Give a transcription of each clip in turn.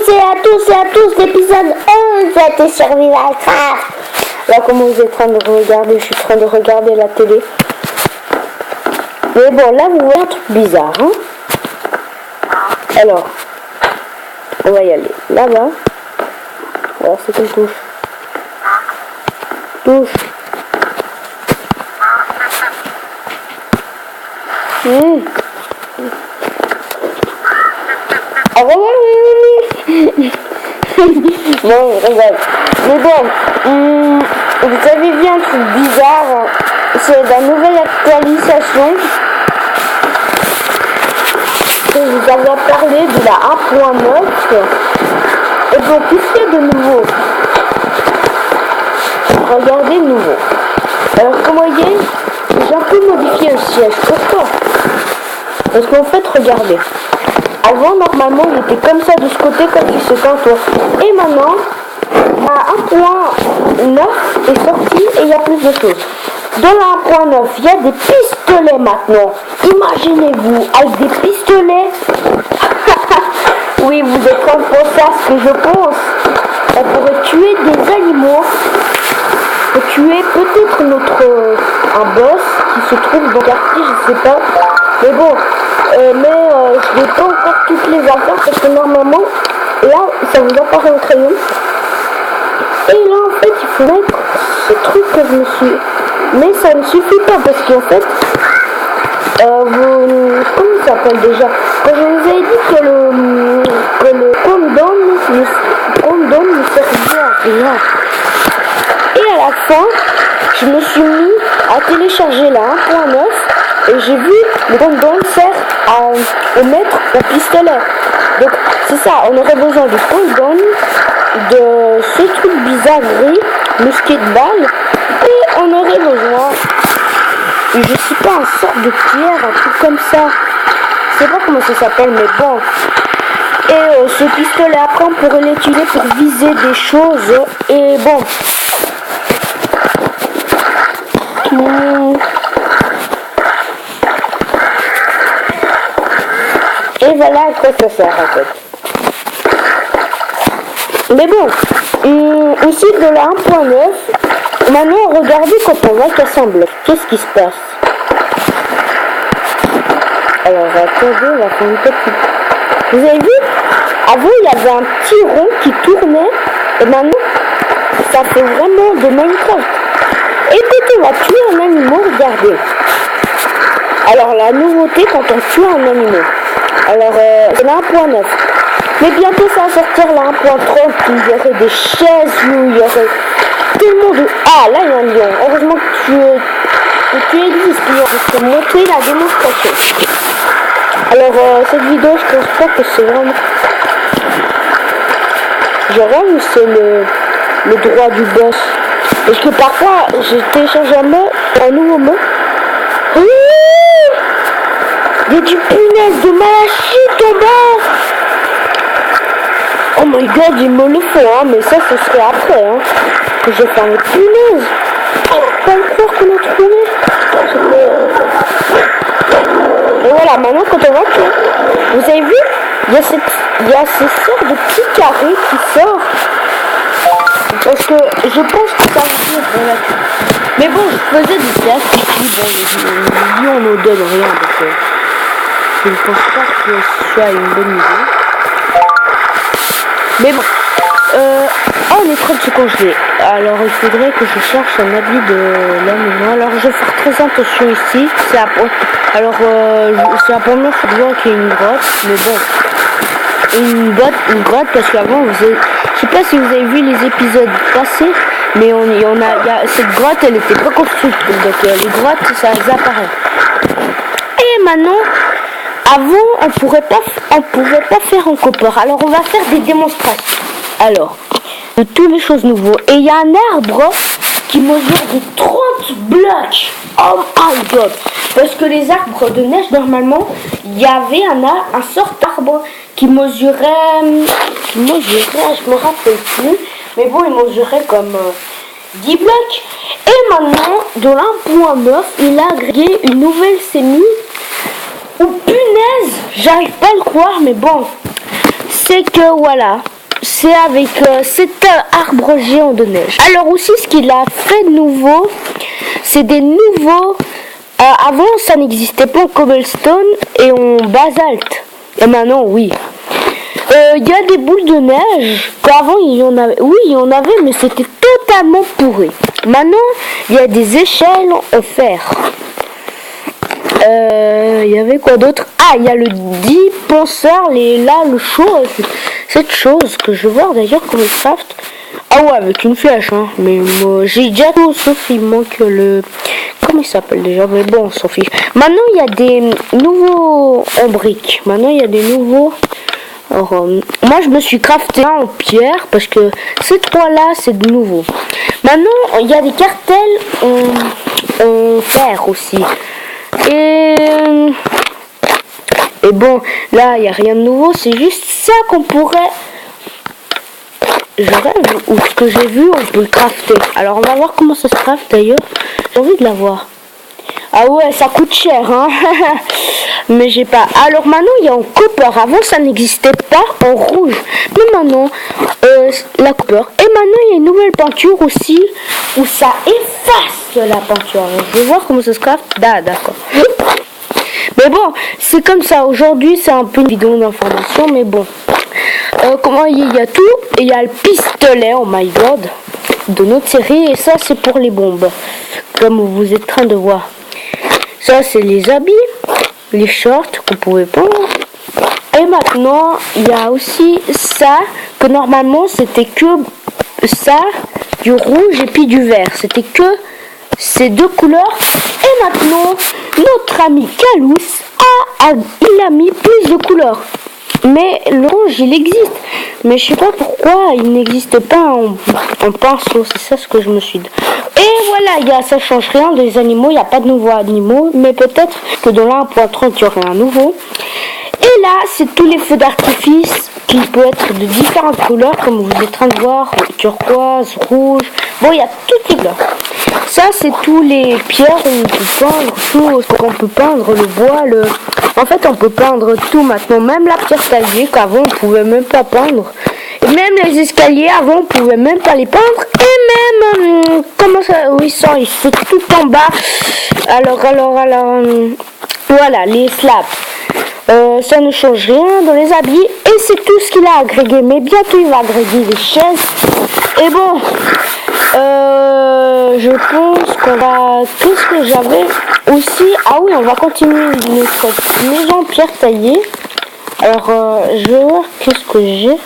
tous et à tous, l'épisode 11 de Survival Craft. Là, comment vous êtes en train de regarder, je suis en train de regarder la télé. Mais bon, là, vous voyez un truc bizarre, hein. Alors, on va y aller là-bas. Alors, c'est une touche. Touche. Ah, non, regarde. Mais bon, vous avez vu un truc bizarre. C'est la nouvelle actualisation. Je vous avais parlé de la 1.9. Et donc, qu'est-ce qu'il y a de nouveau? Regardez nouveau. Alors, comme vous voyez, j'ai un peu modifié le siège. Pourquoi? Parce qu'en fait, regardez. Avant, normalement, il était comme ça de ce côté, comme il se contourne. Et maintenant, la 1.9 est sorti et il y a plus de choses. Dans la 1.9, il y a des pistolets maintenant. Imaginez-vous, avec des pistolets. Oui, vous êtes en train de penser à ce que je pense. On pourrait tuer des animaux. On pourrait tuer peut-être un boss qui se trouve dans le quartier, je sais pas. Mais bon, je n'ai pas encore toutes les affaires parce que normalement, là, ça vous apparaît au crayon. Et là, en fait, il faut mettre ce truc que je me suis... Mais ça ne suffit pas parce qu'en fait, comment ça s'appelle déjà? Quand je vous ai dit que le condom ne servait à rien. Et à la fin, je me suis mis à télécharger la 1.9 et j'ai vu le condom sert à mettre au pistolet. Donc c'est ça, on aurait besoin du condom, de ce truc bizarre gris, musqué de balle, et on aurait besoin, je sais pas, un sort de pierre, un truc comme ça. Je sais pas comment ça s'appelle, mais bon. Et ce pistolet, après, on pourrait l'utiliser pour viser des choses. Et bon. Et voilà à quoi ça sert, en fait. Mais bon, ici, de la 1.9, maintenant, regardez quand on va casser un bloc. Qu'est-ce qui se passe? Alors, attendez, on va faire une petite... Vous avez vu? Avant, il y avait un petit rond qui tournait. Et maintenant, ça fait vraiment de Minecraft. Et quand on va tuer un animal, regardez. Alors, la nouveauté quand on tue un animal. Alors, c'est la 1.9. Mais bientôt, ça va sortir la 1.30. Il y aurait des chaises, où il y aurait tellement de... Ah, là, il y a un lion. Heureusement que tu existes. Je vais te montrer la démonstration. Alors, cette vidéo, je pense pas que c'est vraiment... Genre, c'est le droit du boss. Parce que parfois, je télécharge un nouveau mot. Il y a du punaise de malachite en bas. Oh my god, il me le faut, hein, mais ça, ce serait après, hein. Que je vais faire les punaises. Oh, pas le croire qu'on a trouvé. Et voilà, maintenant, quand on va tuer, vous avez vu, il y a ces sortes de petits carrés qui sortent. Parce que je pense que ça va dire dans la tue. Mais bon, je faisais des tests ici, bon, les lions ne donnent rien, donc je ne pense pas que ce soit une bonne idée. Mais bon, on est trop de se congeler. Alors il faudrait que je cherche un habit de l'animal. Alors je vais faire très attention ici. C'est la première fois que je vois qu'il y a une grotte, mais bon. Une grotte parce qu'avant, je sais pas si vous avez vu les épisodes passés, mais cette grotte, elle était pas construite. Donc les grottes, ça apparaît. Et maintenant, avant, on pouvait pas faire en copper. Alors on va faire des démonstrations. Alors, de toutes les choses nouveaux. Et il y a un arbre qui mesure de 30 blocs. Oh my god! Parce que les arbres de neige, normalement, il y avait un sort d'arbre qui mesurait, je me rappelle plus, mais bon, il mesurait comme 10 blocs. Et maintenant, dans l'1.9, il a agréé une nouvelle sémie. Oh punaise, j'arrive pas à le croire, mais bon, c'est que voilà, c'est avec cet arbre géant de neige. Alors aussi, ce qu'il a fait de nouveau, c'est des nouveaux... avant, ça n'existait pas en cobblestone et en basalte. Et maintenant, oui. Il y a des boules de neige. Qu'avant, il y en avait. Oui, il y en avait, mais c'était totalement pourri. Maintenant, il y a des échelles en fer. Il y avait quoi d'autre? Ah, il y a le 10 penseur, le chaud. Cette chose que je vois d'ailleurs comme il craft. Ah ouais, avec une flèche, hein. Mais moi, j'ai déjà tout, sauf il manque le... Comment il s'appelle déjà? Mais bon, on s'en fiche. Maintenant, il y a des nouveaux en briques. Maintenant, il y a des nouveaux... Alors, moi, je me suis crafté un en pierre parce que ces trois-là, c'est de nouveau. Maintenant, il y a des cartels en fer aussi. Et bon, là, il n'y a rien de nouveau. C'est juste ça qu'on pourrait... Je rêve, ou ce que j'ai vu, on peut le crafter. Alors, on va voir comment ça se craft d'ailleurs. J'ai envie de la voir. Ah ouais, ça coûte cher, hein. Mais j'ai pas. Alors maintenant, il y a en copper. Avant, ça n'existait pas en rouge. Mais maintenant, la copper. Et maintenant, il y a une nouvelle peinture aussi où ça efface la peinture. Alors, je vais voir comment ça se craft. Ah, d'accord. Mais bon, c'est comme ça. Aujourd'hui, c'est un peu une vidéo d'information, mais bon. Comment il y a tout. Et il y a le pistolet, oh my god, de notre série. Et ça, c'est pour les bombes. Comme vous êtes en train de voir. Ça, c'est les habits, les shorts qu'on pouvait prendre. Et maintenant, il y a aussi ça, que normalement, c'était que ça, du rouge et puis du vert. C'était que ces deux couleurs. Et maintenant, notre ami Calous il a mis plus de couleurs. Mais le rouge, il existe. Mais je sais pas pourquoi il n'existe pas en pinceau. C'est ça ce que je me suis dit. Et voilà, ça change rien des animaux. Il n'y a pas de nouveaux animaux. Mais peut-être que dans la 1.30, il y aurait un nouveau. Et là, c'est tous les feux d'artifice qui peuvent être de différentes couleurs. Comme vous êtes en train de voir. Turquoise, rouge. Bon, il y a toutes les couleurs. Ça, c'est tous les pierres où on peut peindre tout. On peut peindre le bois, En fait, on peut peindre tout maintenant. Même la pierre taillée, qu'avant, on pouvait même pas peindre. Et même les escaliers, avant, on pouvait même pas les peindre. Et même... comment ça... Oui, ça, ils sont tout en bas. Alors... voilà, les slabs. Ça ne change rien dans les habits. Et c'est tout ce qu'il a agrégé. Mais bientôt, il va agréger les chaises. Et bon... je pense qu'on va... Qu'est-ce que j'avais aussi? Ah oui, on va continuer notre maison pierre taillée. Alors, je vais voir qu'est-ce que j'ai.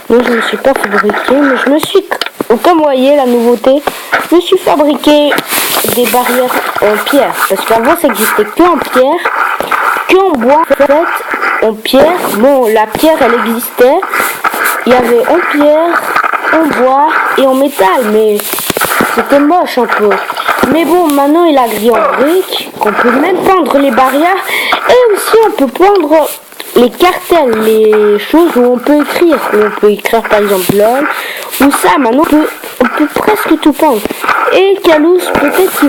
Moi, je ne me suis pas fabriqué, mais je me suis... Comme vous voyez, la nouveauté, je me suis fabriqué des barrières en pierre. Parce qu'avant, ça n'existait que en pierre, que en bois. En fait, en pierre, bon, la pierre, elle existait. Il y avait en pierre, en bois et en métal, mais c'était moche un peu. Mais bon, maintenant il a grillé en briques, qu'on peut même peindre les barrières, et aussi on peut peindre les cartels, les choses où on peut écrire. Où on peut écrire par exemple LOL, ou ça, maintenant on peut presque tout peindre. Et Calous, peut-être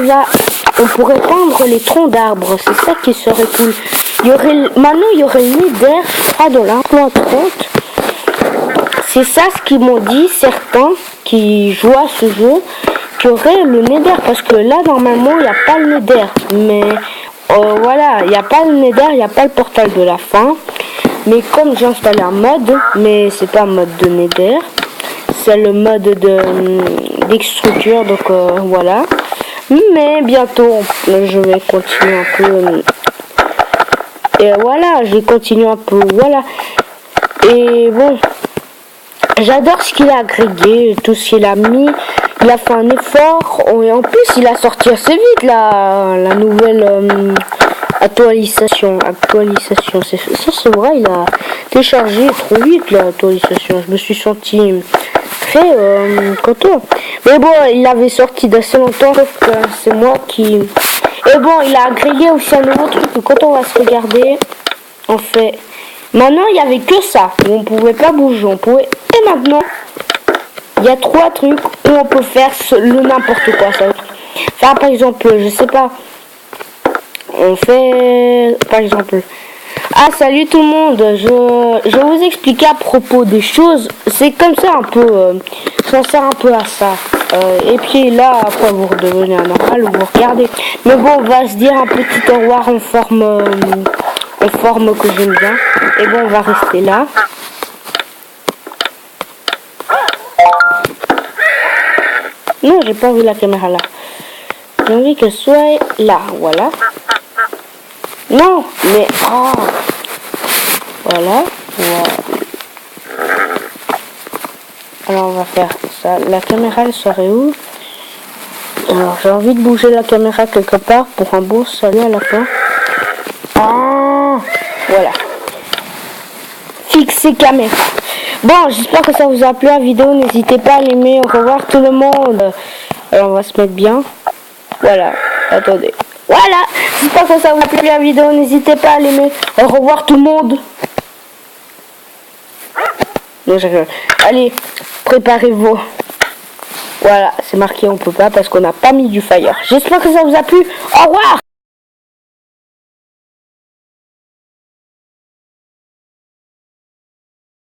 on pourrait peindre les troncs d'arbres, c'est ça qui serait cool. Maintenant il y aurait une nether, je crois, dans la 1.30. C'est ça ce qu'ils m'ont dit, certains qui jouent à ce jeu, qu'il y aurait le nether. Parce que là, normalement, il n'y a pas le nether. Mais voilà, il n'y a pas le nether, il n'y a pas le portal de la fin. Mais comme j'ai installé un mode, mais c'est pas un mode de nether, c'est le mode d'extructure, donc voilà. Mais bientôt, je vais continuer un peu. Et voilà, je vais continuer un peu, voilà. Et bon... J'adore ce qu'il a agrégé, tout ce qu'il a mis. Il a fait un effort. Et en plus, il a sorti assez vite la nouvelle actualisation. Ça, c'est vrai, il a téléchargé trop vite l'actualisation. Je me suis senti très content. Mais bon, il avait sorti d'assez longtemps, sauf que c'est moi qui... Et bon, il a agrégé aussi un nouveau truc. Quand on va se regarder, en fait... Maintenant, il n'y avait que ça, où on pouvait pas bouger, Et maintenant, il y a 3 trucs où on peut faire le n'importe quoi. Ça. Enfin, par exemple, je sais pas, on fait, par exemple, Ah, salut tout le monde. Je vais vous expliquer à propos des choses. C'est comme ça un peu. Ça sert un peu à ça. Et puis là, après vous redevenez normal, vous regardez. Mais bon, on va se dire un petit au revoir en forme que j'aime bien. Et bon, on va rester là. Non, j'ai pas envie la caméra là. J'ai envie qu'elle soit là, voilà. Non, mais oh. Voilà. Alors on va faire ça. La caméra elle serait où? Alors j'ai envie de bouger la caméra quelque part pour un beau salut à la fin. Ah, voilà. Fixer caméra. Bon, j'espère que ça vous a plu la vidéo. N'hésitez pas à l'aimer. Au revoir tout le monde. Alors on va se mettre bien. Voilà. Attendez. Voilà. J'espère que ça vous a plu la vidéo. N'hésitez pas à l'aimer. Au revoir tout le monde. Non, je rigole. Allez, préparez-vous. Voilà, c'est marqué, on peut pas parce qu'on n'a pas mis du fire. J'espère que ça vous a plu. Au revoir.